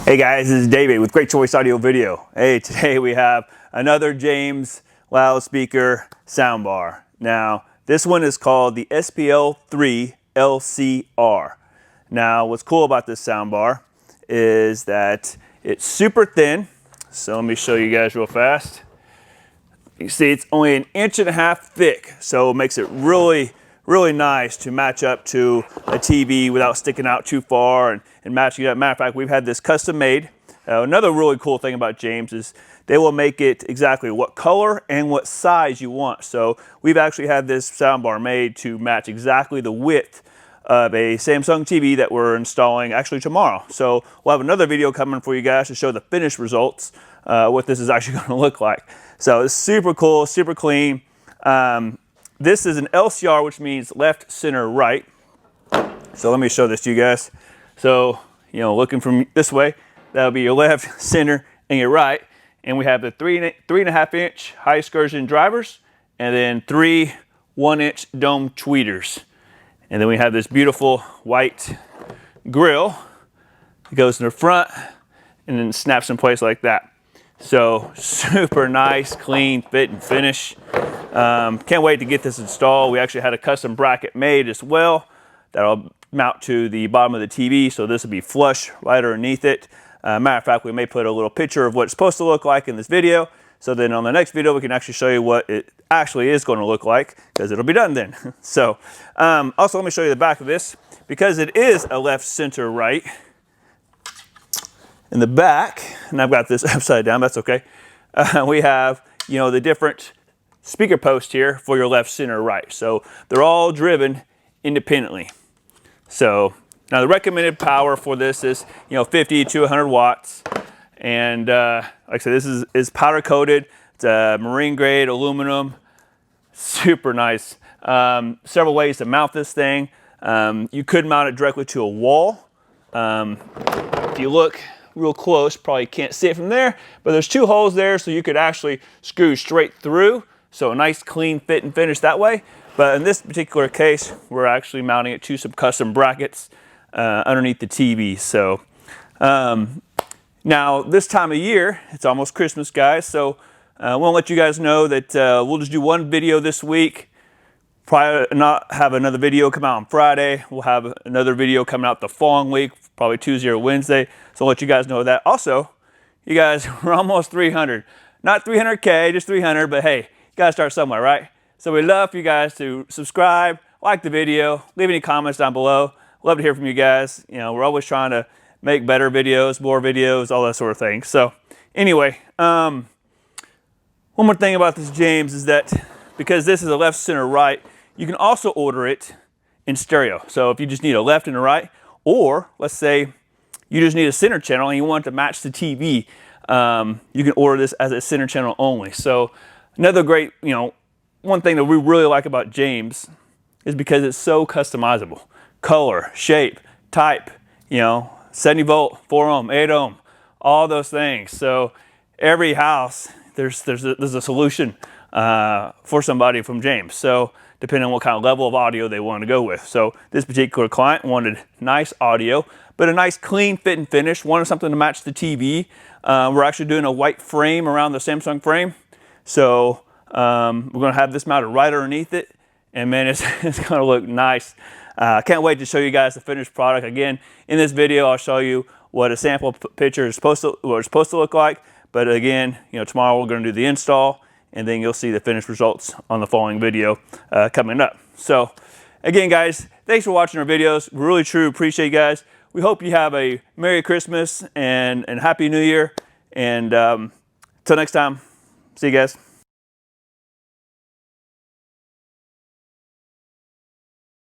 Hey guys, this is David with Great Choice Audio Video. Hey, today we have another James loudspeaker soundbar. Now, this one is called the SPL3 LCR. Now, what's cool about this soundbar is that it's super thin. So let me show you guys real fast. You see it's only 1.5 inches thick, so it makes it really nice to match up to a TV without sticking out too far and matching it up. Matter of fact, we've had this custom made. Another really cool thing about James is they will make it exactly what color and what size you want. So we've actually had this soundbar made to match exactly the width of a Samsung TV that we're installing actually tomorrow. So we'll have another video coming for you guys to show the finished results, what this is actually going to look like. So it's super cool, super clean. This is an LCR, which means left, center, right. So let me show this to you guys. So, you know, looking from this way, that'll be your left, center, and your right. And we have the 3.5 inch high excursion drivers, and then 3 1-inch dome tweeters. And then we have this beautiful white grill that goes in the front and then snaps in place like that. So super nice, clean fit and finish. Can't wait to get this installed. We actually had a custom bracket made as well that'll mount to the bottom of the TV, so this will be flush right underneath it. Matter of fact, we may put a little picture of what it's supposed to look like in this video, so then on the next video we can actually show you what it actually is going to look like, because it'll be done then. So also let me show you the back of this, because it is a left, center, right. In the back, and I've got this upside down, that's okay, we have, you know, the different speaker posts here for your left, center, right. So they're all driven independently. So now the recommended power for this is, you know, 50 to 100 watts. And like I said, this is powder coated. It's a marine grade aluminum, super nice. Several ways to mount this thing. You could mount it directly to a wall. If you look real close, probably can't see it from there, but there's 2 holes there, so you could actually screw straight through. So a nice clean fit and finish that way. But in this particular case, we're actually mounting it to some custom brackets underneath the TV. So now this time of year, it's almost Christmas, guys. So I want to let you guys know that we'll just do one video this week. Probably not have another video come out on Friday. We'll have another video coming out the following week, probably Tuesday or Wednesday. So I'll let you guys know that. Also, you guys, we're almost 300. Not 300K, just 300, but hey, you gotta start somewhere, right? So we'd love for you guys to subscribe, like the video, leave any comments down below. Love to hear from you guys. You know, we're always trying to make better videos, more videos, all that sort of thing. So anyway, one more thing about this James is that because this is a left, center, right, you can also order it in stereo. So if you just need a left and a right, or let's say you just need a center channel and you want it to match the TV, you can order this as a center channel only. So another great, you know, one thing that we really like about James is because it's so customizable. Color, shape, type, you know, 70 volt, 4 ohm, 8 ohm, all those things. So every house, there's a solution for somebody from James. So depending on what kind of level of audio they want to go with. So this particular client wanted nice audio, but a nice clean fit and finish, wanted something to match the TV. We're actually doing a white frame around the Samsung frame. So we're going to have this mounted right underneath it, and man, it's going to look nice. Can't wait to show you guys the finished product. Again, in this video, I'll show you what a sample picture is supposed to look like. But again, you know, tomorrow we're going to do the install, and then you'll see the finished results on the following video coming up. So again, guys, thanks for watching our videos. We really, truly appreciate you guys. We hope you have a Merry Christmas and Happy New Year. And till next time, see you guys.